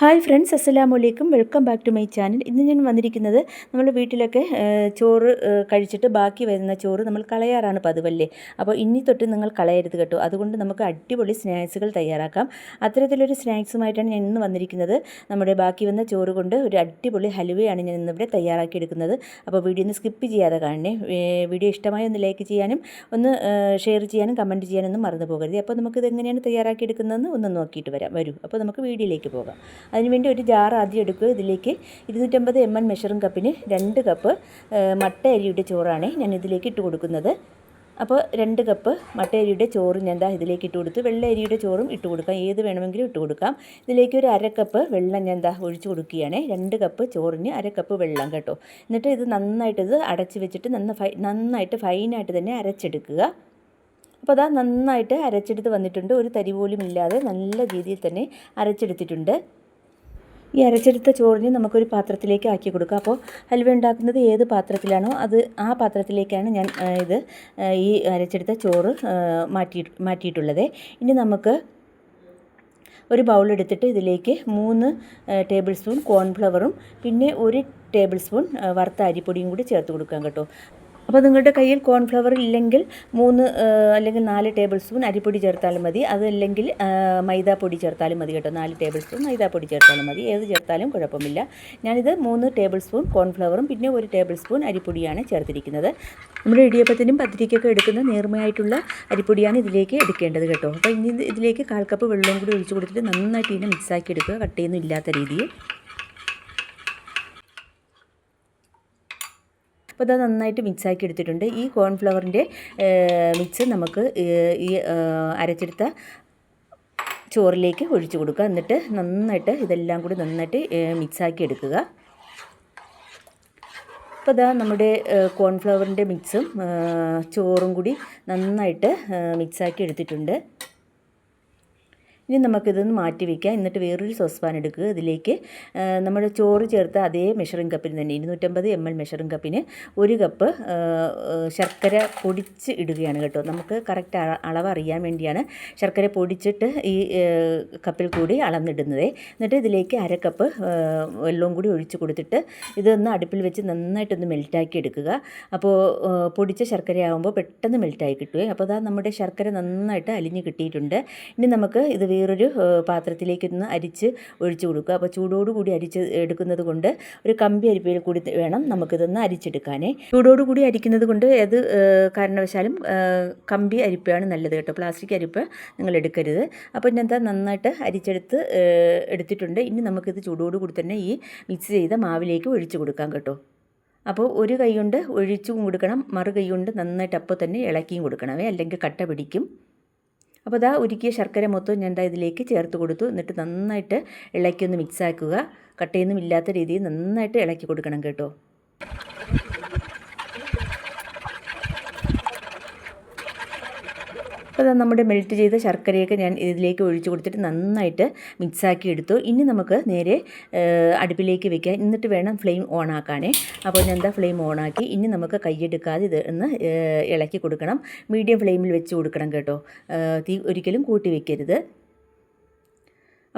Hi friends, അസ്സലാമു അലൈക്കും. Welcome back to my channel. ഇന്ന് ഞാൻ വന്നിരിക്കുന്നത് നമ്മുടെ വീട്ടിലൊക്കെ ചോറ് കഴിച്ചിട്ട് ബാക്കി വരുന്ന ചോറ് നമ്മൾ കളയാറാണ് പതിവല്ലേ. അപ്പോൾ ഇനി തൊട്ട് നിങ്ങൾ കളയരുത് കേട്ടോ. അതുകൊണ്ട് നമുക്ക് അടിപൊളി സ്നാക്സുകൾ തയ്യാറാക്കാം. അത്തരത്തിലൊരു സ്നാക്സുമായിട്ടാണ് ഞാൻ ഇന്ന് വന്നിരിക്കുന്നത്. നമ്മുടെ ബാക്കി വന്ന ചോറ് കൊണ്ട് ഒരു അടിപൊളി ഹലുവയാണ് ഞാൻ ഇന്നിവിടെ തയ്യാറാക്കിയെടുക്കുന്നത്. അപ്പോൾ വീഡിയോ ഒന്ന് സ്കിപ്പ് ചെയ്യാതെ കാണണേ. വീഡിയോ ഇഷ്ടമായി ഒന്ന് ലൈക്ക് ചെയ്യാനും ഒന്ന് ഷെയർ ചെയ്യാനും കമൻറ്റ് ചെയ്യാനൊന്നും മറന്നു പോകരുത്. അപ്പോൾ നമുക്കിത് എങ്ങനെയാണ് തയ്യാറാക്കിയെടുക്കുന്നതെന്ന് ഒന്ന് നോക്കിയിട്ട് വരൂ. അപ്പോൾ നമുക്ക് വീഡിയോയിലേക്ക് പോകാം. അതിനുവേണ്ടി ഒരു ജാർ ആദ്യം എടുക്കുക. ഇതിലേക്ക് 250 ml മെഷറിംഗ് കപ്പിന് 2 കപ്പ് മട്ട അരിയുടെ ചോറാണ് ഞാൻ ഇതിലേക്ക് ഇട്ട് കൊടുക്കുന്നത്. അപ്പോൾ 2 കപ്പ് മട്ട അരിയുടെ ചോറ് ഞാൻ ഇതിലേക്ക് ഇട്ട് കൊടുത്തു. വെള്ള അരിയുടെ ചോറും ഇട്ട് കൊടുക്കാം, ഏത് വേണമെങ്കിലും ഇട്ട് കൊടുക്കാം. ഇതിലേക്ക് ഒരു 1/2 കപ്പ് വെള്ളം ഞാൻ ഒഴിച്ച് കൊടുക്കുകയാണ്. 2 കപ്പ് ചോറിന് 1/2 കപ്പ് വെള്ളം കേട്ടോ. എന്നിട്ട് ഇത് നന്നായിട്ട് അടച്ച് വെച്ചിട്ട് നന്നായിട്ട് ഫൈനായിട്ട് തന്നെ അരച്ചെടുക്കുക. അപ്പോൾ നന്നായിട്ട് അരച്ചെടുത്ത് വന്നിട്ടുണ്ട്. ഒരു തരി പോലും ഇല്ലാതെ നല്ല രീതിയിൽ തന്നെ അരച്ചെടുത്തിട്ടുണ്ട്. ഈ അരച്ചെടുത്ത ചോറിന് നമുക്കൊരു പാത്രത്തിലേക്ക് ആക്കി കൊടുക്കാം. അപ്പോൾ ഹൽവ ഉണ്ടാക്കുന്നത് ഏത് പാത്രത്തിലാണോ ആ പാത്രത്തിലേക്കാണ് ഞാൻ ഈ അരച്ചെടുത്ത ചോറ് മാറ്റിയിട്ടുള്ളത്. ഇനി നമുക്ക് ഒരു ബൗൾ എടുത്തിട്ട് ഇതിലേക്ക് 3 ടേബിൾ സ്പൂൺ കോൺഫ്ലവറും പിന്നെ 1 ടേബിൾ സ്പൂൺ വറുത്ത അരിപ്പൊടിയും കൂടി ചേർത്ത് കൊടുക്കാം കേട്ടോ. അപ്പോൾ നിങ്ങളുടെ കയ്യിൽ കോൺഫ്ലവർ ഇല്ലെങ്കിൽ 3 അല്ലെങ്കിൽ 4 ടേബിൾ സ്പൂൺ അരിപ്പൊടി ചേർത്താലും മതി. അതല്ലെങ്കിൽ മൈദാപ്പൊടി ചേർത്താലും മതി കേട്ടോ. 4 ടേബിൾ സ്പൂൺ മൈദാപ്പൊടി ചേർത്താലും മതി, ഏത് ചേർത്താലും കുഴപ്പമില്ല. ഞാനിത് 3 ടേബിൾ സ്പൂൺ കോൺഫ്ലവറും പിന്നെ 1 ടേബിൾ സ്പൂൺ അരിപ്പൊടിയാണ് ചേർത്തിരിക്കുന്നത്. നമ്മുടെ ഇടിയപ്പത്തിനും പത്തിരിക്കൊക്കെ എടുക്കുന്ന നേർമയായിട്ടുള്ള അരിപ്പൊടിയാണ് ഇതിലേക്ക് എടുക്കേണ്ടത് കേട്ടോ. അപ്പോൾ ഇനി ഇതിലേക്ക് 1/4 കപ്പ് വെള്ളവും കൂടി ഒഴിച്ച് കൊടുത്തിട്ട് നന്നായിട്ട് ഇതിനെ മിക്സാക്കി എടുക്കുക, കട്ടയൊന്നും ഇല്ലാത്ത രീതിയിൽ. അപ്പോൾ നന്നായിട്ട് മിക്സാക്കി എടുത്തിട്ടുണ്ട്. ഈ കോൺഫ്ലവറിൻ്റെ മിക്സ് നമുക്ക് ഈ അരച്ചെടുത്ത ചോറിലേക്ക് ഒഴിച്ചു കൊടുക്കുക. എന്നിട്ട് നന്നായിട്ട് ഇതെല്ലാം കൂടി നന്നായിട്ട് മിക്സാക്കി എടുക്കുക. അപ്പോൾ നമ്മുടെ കോൺഫ്ലവറിൻ്റെ മിക്സും ചോറും കൂടി നന്നായിട്ട് മിക്സാക്കി എടുത്തിട്ടുണ്ട്. ഇനി നമുക്കിതൊന്ന് മാറ്റി വയ്ക്കാം. എന്നിട്ട് വേറൊരു സോസ്പാൻ എടുക്കുക. ഇതിലേക്ക് നമ്മൾ ചോറ് ചേർത്ത അതേ മെഷറിംഗ് കപ്പിന് തന്നെ 250 ml മെഷറിംഗ് കപ്പിന് 1 കപ്പ് ശർക്കര പൊടിച്ച് ഇടുകയാണ് കേട്ടോ. നമുക്ക് കറക്റ്റ് അളവ് അറിയാൻ വേണ്ടിയാണ് ശർക്കര പൊടിച്ചിട്ട് ഈ കപ്പിൽ കൂടി അളന്നിടുന്നത്. എന്നിട്ട് ഇതിലേക്ക് 1/2 കപ്പ് വെള്ളവും കൂടി ഒഴിച്ച് കൊടുത്തിട്ട് ഇതൊന്ന് അടുപ്പിൽ വെച്ച് നന്നായിട്ടൊന്ന് മെൽറ്റാക്കി എടുക്കുക. അപ്പോൾ പൊടിച്ച ശർക്കരയാകുമ്പോൾ പെട്ടെന്ന് മെൽറ്റായി കിട്ടുകയെ. അപ്പോൾ നമ്മുടെ ശർക്കര നന്നായിട്ട് അലിഞ്ഞ് കിട്ടിയിട്ടുണ്ട്. ഇനി നമുക്ക് ഇത് വേറൊരു പാത്രത്തിലേക്കൊന്ന് അരിച്ച് ഒഴിച്ചു കൊടുക്കുക. അപ്പോൾ ചൂടോടുകൂടി അരിച്ച് എടുക്കുന്നത് കൊണ്ട് ഒരു കമ്പി അരിപ്പയിൽ കൂടി വേണം നമുക്കിതൊന്ന് അരിച്ചെടുക്കാനേ. ചൂടോടുകൂടി അരിക്കുന്നത് കൊണ്ട് ഏത് കാരണവശാലും കമ്പി അരിപ്പയാണ് നല്ലത് കേട്ടോ. പ്ലാസ്റ്റിക് അരിപ്പ നിങ്ങൾ എടുക്കരുത്. അപ്പോൾ ഞാൻ നന്നായിട്ട് എടുത്തിട്ടുണ്ട്. ഇനി നമുക്കിത് ചൂടോടുകൂടി തന്നെ ഈ മിക്സ് ചെയ്ത മാവിലേക്ക് ഒഴിച്ചു കൊടുക്കാം കേട്ടോ. അപ്പോൾ ഒരു കൈ കൊണ്ട് ഒഴിച്ചും കൊടുക്കണം, മറു കൈ കൊണ്ട് നന്നായിട്ട് അപ്പോൾ തന്നെ ഇളക്കിയും കൊടുക്കണമേ, അല്ലെങ്കിൽ കട്ട പിടിക്കും. അപ്പോൾ ഉരുക്കിയ ശർക്കര മൊത്തം ഞാൻ ഇതിലേക്ക് ചേർത്ത് കൊടുത്തു. എന്നിട്ട് നന്നായിട്ട് ഇളക്കിയൊന്ന് മിക്സാക്കുക. കട്ടയൊന്നും ഇല്ലാത്ത രീതിയിൽ നന്നായിട്ട് ഇളക്കി കൊടുക്കണം കേട്ടോ. അപ്പോൾ നമ്മുടെ മെൽറ്റ് ചെയ്ത ശർക്കരയൊക്കെ ഞാൻ ഇതിലേക്ക് ഒഴിച്ച് കൊടുത്തിട്ട് നന്നായിട്ട് മിക്സാക്കി എടുത്തു. ഇനി നമുക്ക് നേരെ അടുപ്പിലേക്ക് വെക്കാം. എന്നിട്ട് വേണം ഫ്ലെയിം ഓൺ ആക്കാനേ. അപ്പോൾ ഞാൻ ഫ്ലെയിം ഓണാക്കി. ഇനി നമുക്ക് കൈയ്യെടുക്കാതെ ഇത് ഒന്ന് ഇളക്കി കൊടുക്കണം. മീഡിയം ഫ്ലെയിമിൽ വെച്ച് കൊടുക്കണം കേട്ടോ. തീ ഒരിക്കലും കൂട്ടി വെക്കരുത്.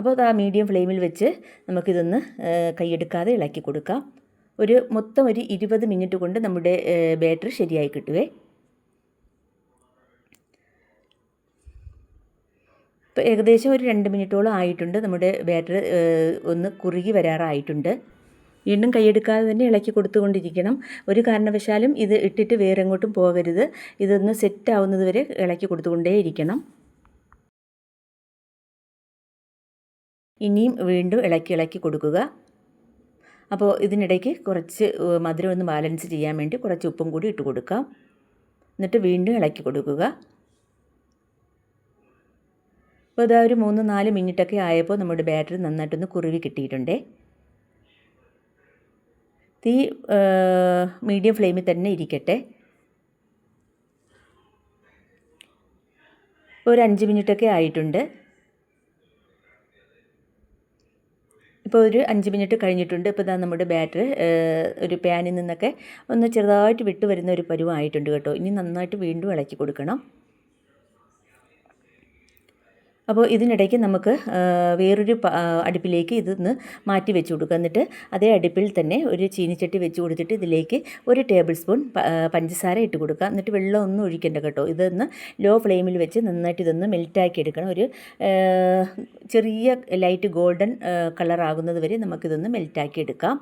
അപ്പോൾ മീഡിയം ഫ്ലെയിമിൽ വെച്ച് നമുക്കിതൊന്ന് കൈയ്യെടുക്കാതെ ഇളക്കി കൊടുക്കാം. മൊത്തം ഒരു 20 മിനിറ്റ് കൊണ്ട് നമ്മുടെ ബാറ്റർ ശരിയായി കിട്ടുവേ. ഇപ്പോൾ ഏകദേശം ഒരു 2 മിനിറ്റോളം ആയിട്ടുണ്ട്. നമ്മുടെ ബാറ്റർ ഒന്ന് കുറുകി വരാറായിട്ടുണ്ട്. വീണ്ടും കൈയെടുക്കാതെ തന്നെ ഇളക്കി കൊടുത്തുകൊണ്ടിരിക്കണം. ഒരു കാരണവശാലും ഇത് ഇട്ടിട്ട് വേറെ എങ്ങോട്ടും പോകരുത്. ഇതൊന്ന് സെറ്റ് ആവുന്നത് വരെ ഇളക്കി കൊടുത്തുകൊണ്ടേയിരിക്കണം. ഇനിയും വീണ്ടും ഇളക്കി കൊടുക്കുക. അപ്പോൾ ഇതിനിടയ്ക്ക് കുറച്ച് മധുരം ഒന്ന് ബാലൻസ് ചെയ്യാൻ വേണ്ടി കുറച്ച് ഉപ്പും കൂടി ഇട്ട് കൊടുക്കാം. എന്നിട്ട് വീണ്ടും ഇളക്കി കൊടുക്കുക. അപ്പോൾ ഒരു 3-4 മിനിറ്റൊക്കെ ആയപ്പോൾ നമ്മുടെ ബാറ്ററി നന്നായിട്ടൊന്ന് കുറുവി കിട്ടിയിട്ടുണ്ടേ. തീ മീഡിയം ഫ്ലെയിമിൽ തന്നെ ഇരിക്കട്ടെ. ഒരു 5 മിനിറ്റൊക്കെ ആയിട്ടുണ്ട്. ഇപ്പോൾ ഒരു 5 മിനിറ്റ് കഴിഞ്ഞിട്ടുണ്ട്. ഇപ്പോൾ നമ്മുടെ ബാറ്ററി ഒരു പാനിൽ നിന്നൊക്കെ ഒന്ന് ചെറുതായിട്ട് വിട്ട് വരുന്ന ഒരു പരുവമായിട്ടുണ്ട് കേട്ടോ. ഇനി നന്നായിട്ട് വീണ്ടും ഇളക്കി കൊടുക്കണം. അപ്പോൾ ഇതിനിടയ്ക്ക് നമുക്ക് വേറൊരു അടുപ്പിലേക്ക് ഇതൊന്ന് മാറ്റി വെച്ച് കൊടുക്കുക. എന്നിട്ട് അതേ അടുപ്പിൽ തന്നെ ഒരു ചീനിച്ചട്ടി വെച്ച് കൊടുത്തിട്ട് ഇതിലേക്ക് 1 ടേബിൾ സ്പൂൺ പഞ്ചസാര ഇട്ട് കൊടുക്കുക. എന്നിട്ട് വെള്ളം ഒന്നും ഒഴിക്കേണ്ട കേട്ടോ. ഇതൊന്ന് ലോ ഫ്ലെയിമിൽ വെച്ച് നന്നായിട്ട് ഇതൊന്ന് മെൽറ്റാക്കി എടുക്കണം. ഒരു ചെറിയ ലൈറ്റ് ഗോൾഡൻ കളറാകുന്നത് വരെ നമുക്കിതൊന്ന് മെൽറ്റാക്കി എടുക്കാം.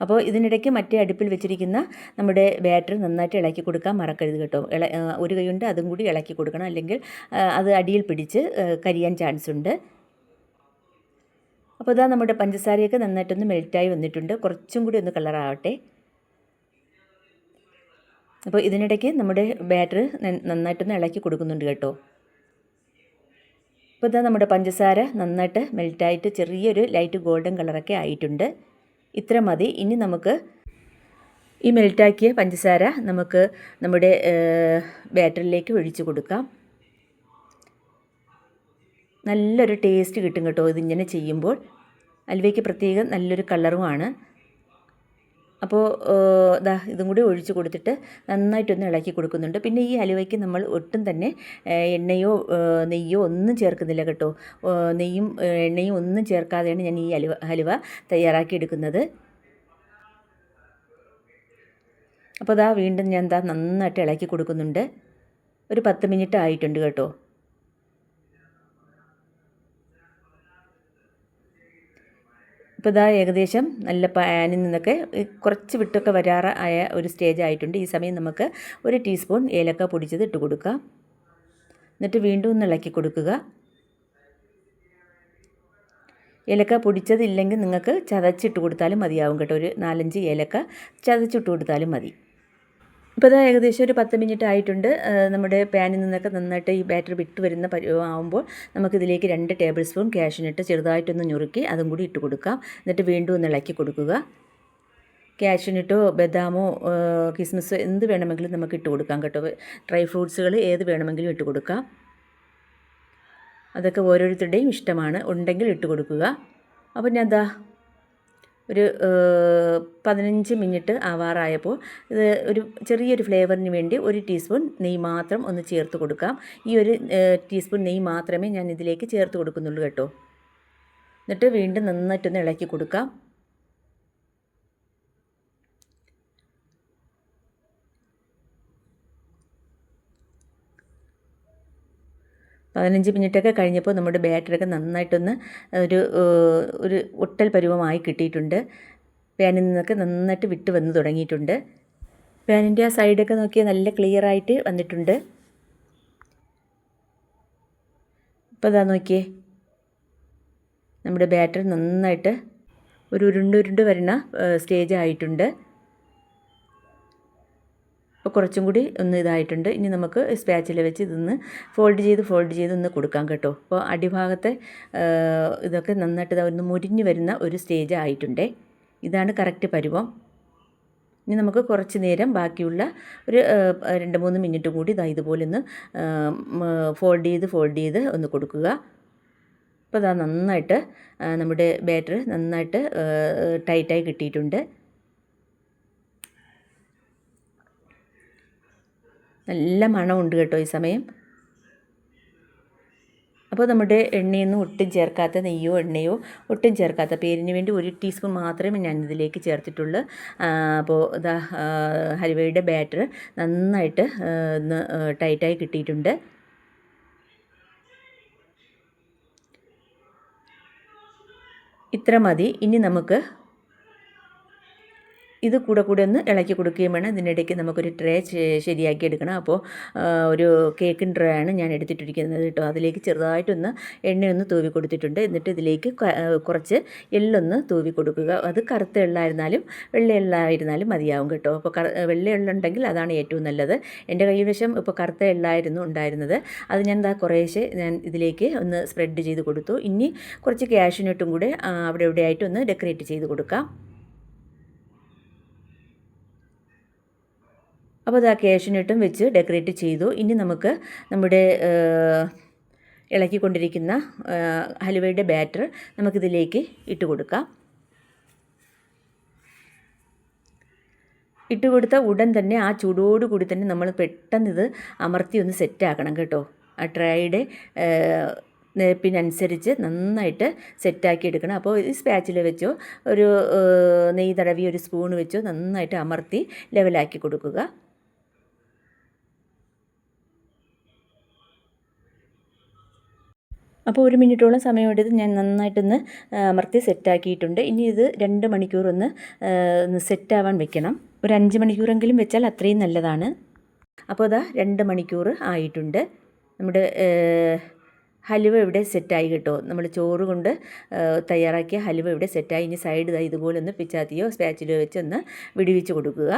അപ്പോൾ ഇതിനിടയ്ക്ക് മറ്റേ അടുപ്പിൽ വെച്ചിരിക്കുന്ന നമ്മുടെ ബാറ്റർ നന്നായിട്ട് ഇളക്കി കൊടുക്കാൻ മറക്കരുത് കേട്ടോ. ഒരു കൈ കൊണ്ട് അതും കൂടി ഇളക്കി കൊടുക്കണം, അല്ലെങ്കിൽ അത് അടിയിൽ പിടിച്ച് കരിയാൻ ചാൻസ് ഉണ്ട്. അപ്പോൾ ഇതാ നമ്മുടെ പഞ്ചസാരയൊക്കെ നന്നായിട്ടൊന്ന് മെൽറ്റായി വന്നിട്ടുണ്ട്. കുറച്ചും കൂടി ഒന്ന് കളറാവട്ടെ. അപ്പോൾ ഇതിനിടയ്ക്ക് നമ്മുടെ ബാറ്റർ നന്നായിട്ടൊന്ന് ഇളക്കി കൊടുക്കുന്നുണ്ട് കേട്ടോ. അപ്പോൾ ഇതാ നമ്മുടെ പഞ്ചസാര നന്നായിട്ട് മെൽറ്റായിട്ട് ചെറിയൊരു ലൈറ്റ് ഗോൾഡൻ കളറൊക്കെ ആയിട്ടുണ്ട്. ഇത്ര മതി. ഇനി നമുക്ക് ഈ മെൽറ്റാക്കിയ പഞ്ചസാര നമുക്ക് നമ്മുടെ ബാറ്ററിലേക്ക് ഒഴിച്ച് കൊടുക്കാം. നല്ലൊരു ടേസ്റ്റ് കിട്ടും കേട്ടോ ഇതിങ്ങനെ ചെയ്യുമ്പോൾ. ഹൽവയ്ക്ക് പ്രത്യേകം നല്ലൊരു കളറുമാണ്. അപ്പോൾ ഇതും കൂടി ഒഴിച്ച് കൊടുത്തിട്ട് നന്നായിട്ടൊന്ന് ഇളക്കി കൊടുക്കുന്നുണ്ട്. പിന്നെ ഈ ഹലുവയ്ക്ക് നമ്മൾ ഒട്ടും തന്നെ എണ്ണയോ നെയ്യോ ഒന്നും ചേർക്കുന്നില്ല കേട്ടോ. നെയ്യും എണ്ണയും ഒന്നും ചേർക്കാതെയാണ് ഞാൻ ഈ ഹലുവ തയ്യാറാക്കി എടുക്കുന്നത്. അപ്പോൾ വീണ്ടും ഞാൻ നന്നായിട്ട് ഇളക്കി കൊടുക്കുന്നുണ്ട്. ഒരു 10 മിനിറ്റ് ആയിട്ടുണ്ട് കേട്ടോ. ഇപ്പോൾ ഏകദേശം നല്ല പാനിൽ നിന്നൊക്കെ കുറച്ച് വിട്ടൊക്കെ വരാറായ ഒരു സ്റ്റേജ് ആയിട്ടുണ്ട്. ഈ സമയം നമുക്ക് 1 ടീസ്പൂൺ ഏലക്ക പൊടിച്ചത് ഇട്ട് കൊടുക്കാം. എന്നിട്ട് വീണ്ടും ഒന്ന് ഇളക്കി കൊടുക്കുക. ഏലക്ക പൊടിച്ചതില്ലെങ്കിൽ നിങ്ങൾക്ക് ചതച്ചിട്ട് കൊടുത്താലും മതിയാവും കേട്ടോ. ഒരു 4-5 ഏലക്ക ചതച്ചിട്ട് കൊടുത്താലും മതി. ഇപ്പോൾ ഏകദേശം ഒരു 10 മിനിറ്റ് ആയിട്ടുണ്ട്. നമ്മുടെ പാനിൽ നിന്നൊക്കെ നന്നായിട്ട് ഈ ബാറ്റർ വിട്ട് വരുന്ന ആകുമ്പോൾ നമുക്കിതിലേക്ക് 2 ടേബിൾ സ്പൂൺ കാഷ്യൂനട്ട് ചെറുതായിട്ടൊന്ന് ഞുറുക്കി അതും കൂടി ഇട്ട് കൊടുക്കാം. എന്നിട്ട് വീണ്ടും ഒന്ന് ഇളക്കി കൊടുക്കുക. കാഷ്യൂനട്ടോ ബദാമോ കിസ്മിസോ എന്ത് വേണമെങ്കിലും നമുക്ക് ഇട്ട് കൊടുക്കാം കേട്ടോ. ഡ്രൈ ഫ്രൂട്ട്സുകൾ ഏത് വേണമെങ്കിലും ഇട്ട് കൊടുക്കാം. അതൊക്കെ ഓരോരുത്തരുടെയും ഇഷ്ടമാണ്. ഉണ്ടെങ്കിൽ ഇട്ട് കൊടുക്കുക. അപ്പോൾ ഞാൻ ഒരു 15 മിനിറ്റ് ആവാറായപ്പോൾ ഇത് ഒരു ചെറിയൊരു ഫ്ലേവറിന് വേണ്ടി 1 ടീസ്പൂൺ നെയ്യ് മാത്രം ഒന്ന് ചേർത്ത് കൊടുക്കാം. ഈ 1 ടീസ്പൂൺ നെയ്യ് മാത്രമേ ഞാൻ ഇതിലേക്ക് ചേർത്ത് കൊടുക്കുന്നുള്ളൂ കേട്ടോ. എന്നിട്ട് വീണ്ടും നന്നായിട്ടൊന്ന് ഇളക്കി കൊടുക്കാം. പതിനഞ്ച് മിനിറ്റൊക്കെ കഴിഞ്ഞപ്പോൾ നമ്മുടെ ബാറ്ററൊക്കെ നന്നായിട്ടൊന്ന് ഒരു ഒട്ടൽ പരുവമായി കിട്ടിയിട്ടുണ്ട്. പാനിൽ നിന്നൊക്കെ നന്നായിട്ട് വിട്ട് വന്ന് തുടങ്ങിയിട്ടുണ്ട്. പാനിൻ്റെ ആ സൈഡൊക്കെ നോക്കിയാൽ നല്ല ക്ലിയറായിട്ട് വന്നിട്ടുണ്ട്. ഇപ്പോൾ നോക്കിയേ, നമ്മുടെ ബാറ്റർ നന്നായിട്ട് ഒരു ഉരുണ്ട് വരുന്ന സ്റ്റേജ് ആയിട്ടുണ്ട്. അപ്പോൾ കുറച്ചും കൂടി ഒന്ന് ഇതായിട്ടുണ്ട്. ഇനി നമുക്ക് സ്പാച്ചിൽ വെച്ച് ഇതൊന്ന് ഫോൾഡ് ചെയ്ത് ഒന്ന് കൊടുക്കാം കേട്ടോ. അപ്പോൾ അടിഭാഗത്തെ ഇതൊക്കെ നന്നായിട്ട് ഒന്ന് മുരിഞ്ഞ് വരുന്ന ഒരു സ്റ്റേജ് ആയിട്ടുണ്ടേ. ഇതാണ് കറക്റ്റ് പരുവം. ഇനി നമുക്ക് കുറച്ച് നേരം ബാക്കിയുള്ള ഒരു 2-3 മിനിറ്റ് കൂടി ഇതുപോലെ ഒന്ന് ഫോൾഡ് ചെയ്ത് ഒന്ന് കൊടുക്കുക. അപ്പോൾ നന്നായിട്ട് നമ്മുടെ ബാറ്റർ നന്നായിട്ട് ടൈറ്റായി കിട്ടിയിട്ടുണ്ട്. നല്ല മണമുണ്ട് കേട്ടോ ഈ സമയം. അപ്പോൾ നമ്മുടെ എണ്ണയൊന്നും ഒട്ടും ചേർക്കാത്ത, നെയ്യോ എണ്ണയോ ഒട്ടും ചേർക്കാത്ത, പേരിന് വേണ്ടി 1 ടീസ്പൂൺ മാത്രമേ ഞാൻ ഇതിലേക്ക് ചേർത്തിട്ടുള്ളൂ. അപ്പോൾ ഹലുവയുടെ ബാറ്റർ നന്നായിട്ട് ഒന്ന് ടൈറ്റായി കിട്ടിയിട്ടുണ്ട്. ഇത്ര മതി. ഇനി നമുക്ക് ഇത് കൂടെ ഒന്ന് ഇളക്കി കൊടുക്കുകയും വേണം. ഇതിനിടയ്ക്ക് നമുക്കൊരു ട്രേ ശരിയാക്കി എടുക്കണം. അപ്പോൾ ഒരു കേക്കിൻ ട്രേ ആണ് ഞാൻ എടുത്തിട്ടിരിക്കുന്നത് കേട്ടോ. അതിലേക്ക് ചെറുതായിട്ടൊന്ന് എണ്ണയൊന്ന് തൂവി കൊടുത്തിട്ടുണ്ട്. എന്നിട്ട് ഇതിലേക്ക് കുറച്ച് എള്ളൊന്ന് തൂവി കൊടുക്കുക. അത് കറുത്ത എള്ളായിരുന്നാലും വെള്ള എള്ളായിരുന്നാലും മതിയാവും കേട്ടോ. അപ്പോൾ വെള്ള എള്ളുണ്ടെങ്കിൽ അതാണ് ഏറ്റവും നല്ലത്. എൻ്റെ കൈവശം ഇപ്പോൾ കറുത്ത എള്ളായിരുന്നു ഉണ്ടായിരുന്നത്. അത് ഞാൻ കുറേശ്ശെ ഞാൻ ഇതിലേക്ക് ഒന്ന് സ്പ്രെഡ് ചെയ്ത് കൊടുത്തു. ഇനി കുറച്ച് കാഷ്യൂനട്ടും കൂടെ അവിടെ ഇവിടെയായിട്ട് ഒന്ന് ഡെക്കറേറ്റ് ചെയ്ത് കൊടുക്കാം. അപ്പോൾ കാഷ്യൂനട്ടും വെച്ച് ഡെക്കറേറ്റ് ചെയ്തു. ഇനി നമുക്ക് നമ്മുടെ ഇളക്കിക്കൊണ്ടിരിക്കുന്ന ഹലുവയുടെ ബാറ്റർ നമുക്കിതിലേക്ക് ഇട്ട് കൊടുക്കാം. ഇട്ട് കൊടുത്ത ഉടൻ തന്നെ ആ ചൂടോടുകൂടി തന്നെ നമ്മൾ പെട്ടെന്ന് ഇത് അമർത്തി ഒന്ന് സെറ്റാക്കണം കേട്ടോ. ആ ട്രേയുടെ നിരപ്പിനനുസരിച്ച് നന്നായിട്ട് സെറ്റാക്കി എടുക്കണം. അപ്പോൾ ഈ സ്പാച്ചില വെച്ചോ ഒരു നെയ്യ് തടവി ഒരു സ്പൂൺ വെച്ചോ നന്നായിട്ട് അമർത്തി ലെവലാക്കി കൊടുക്കുക. അപ്പോൾ 1 മിനിറ്റോളം സമയമെടുത്ത് ഞാൻ നന്നായിട്ടൊന്ന് അമർത്തി സെറ്റാക്കിയിട്ടുണ്ട്. ഇനി ഇത് 2 മണിക്കൂർ ഒന്ന് സെറ്റാവാൻ വെക്കണം. ഒരു 5 മണിക്കൂറെങ്കിലും വെച്ചാൽ അത്രയും നല്ലതാണ്. അപ്പോൾ ഇതാ 2 മണിക്കൂർ ആയിട്ടുണ്ട്. നമ്മുടെ ഹലുവ ഇവിടെ സെറ്റായി കേട്ടോ. നമ്മൾ ചോറ് കൊണ്ട് തയ്യാറാക്കിയ ഹലുവ ഇവിടെ സെറ്റായി. ഇനി സൈഡ് ഇതുപോലെ ഒന്ന് പിച്ചാത്തിയോ സ്പാച്ചിലോ വെച്ച് ഒന്ന് വിടുവിച്ച് കൊടുക്കുക.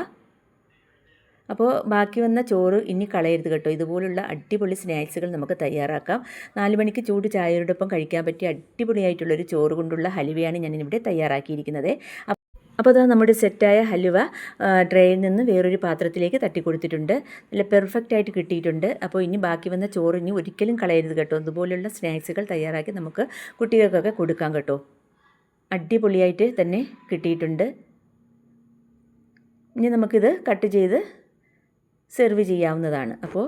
അപ്പോൾ ബാക്കി വന്ന ചോറ് ഇനി കളയരുത് കേട്ടോ. ഇതുപോലുള്ള അടിപൊളി സ്നാക്സുകൾ നമുക്ക് തയ്യാറാക്കാം. 4 മണിക്ക് ചൂട് ചായയോടൊപ്പം കഴിക്കാൻ പറ്റിയ അടിപൊളിയായിട്ടുള്ളൊരു ചോറ് കൊണ്ടുള്ള ഹലുവയാണ് ഞാനിവിടെ തയ്യാറാക്കിയിരിക്കുന്നത്. അപ്പോൾ അതാ നമ്മുടെ സെറ്റായ ഹലുവ ട്രേയിൽ നിന്ന് വേറൊരു പാത്രത്തിലേക്ക് തട്ടി കൊടുത്തിട്ടുണ്ട്. നല്ല പെർഫെക്റ്റ് ആയിട്ട് കിട്ടിയിട്ടുണ്ട്. അപ്പോൾ ഇനി ബാക്കി വന്ന ചോറ് ഇനി ഒരിക്കലും കളയരുത് കേട്ടോ. ഇതുപോലുള്ള സ്നാക്സുകൾ തയ്യാറാക്കി നമുക്ക് കുട്ടികൾക്കൊക്കെ കൊടുക്കാം കേട്ടോ. അടിപൊളിയായിട്ട് തന്നെ കിട്ടിയിട്ടുണ്ട്. ഇനി നമുക്കിത് കട്ട് ചെയ്ത് സെർവ് ചെയ്യാവുന്നതാണ്. അപ്പോൾ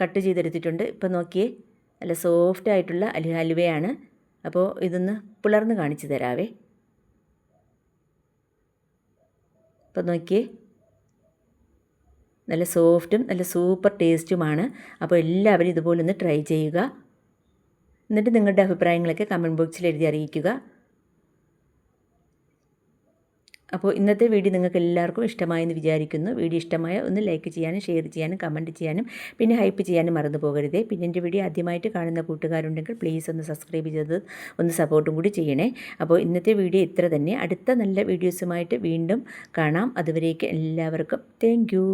കട്ട് ചെയ്തെടുത്തിട്ടുണ്ട്. ഇപ്പോൾ നോക്കിയേ, നല്ല സോഫ്റ്റ് ആയിട്ടുള്ള ഹലുവയാണ്. അപ്പോൾ ഇതൊന്ന് പിളർന്ന് കാണിച്ചു തരാവേ. അപ്പോൾ നോക്കിയേ, നല്ല സോഫ്റ്റും നല്ല സൂപ്പർ ടേസ്റ്റുമാണ്. അപ്പോൾ എല്ലാവരും ഇതുപോലെ ഒന്ന് ട്രൈ ചെയ്യുക. എന്നിട്ട് നിങ്ങളുടെ അഭിപ്രായങ്ങളൊക്കെ കമൻറ്റ് ബോക്സിൽ എഴുതി അറിയിക്കുക. അപ്പോൾ ഇന്നത്തെ വീഡിയോ നിങ്ങൾക്ക് എല്ലാവർക്കും ഇഷ്ടമായെന്ന് വിചാരിക്കുന്നു. വീഡിയോ ഇഷ്ടമായ ഒന്ന് ലൈക്ക് ചെയ്യാനും ഷെയർ ചെയ്യാനും കമൻറ്റ് ചെയ്യാനും പിന്നെ ഹൈപ്പ് ചെയ്യാനും മറന്നു പോകരുതേ. പിന്നെ എൻ്റെ വീഡിയോ ആദ്യമായിട്ട് കാണുന്ന കൂട്ടുകാരുണ്ടെങ്കിൽ പ്ലീസ് ഒന്ന് സബ്സ്ക്രൈബ് ചെയ്ത് ഒന്ന് സപ്പോർട്ടും കൂടി ചെയ്യണേ. അപ്പോൾ ഇന്നത്തെ വീഡിയോ ഇത്ര തന്നെ. അടുത്ത നല്ല വീഡിയോസുമായിട്ട് വീണ്ടും കാണാം. അതുവരേക്ക് എല്ലാവർക്കും താങ്ക് യു.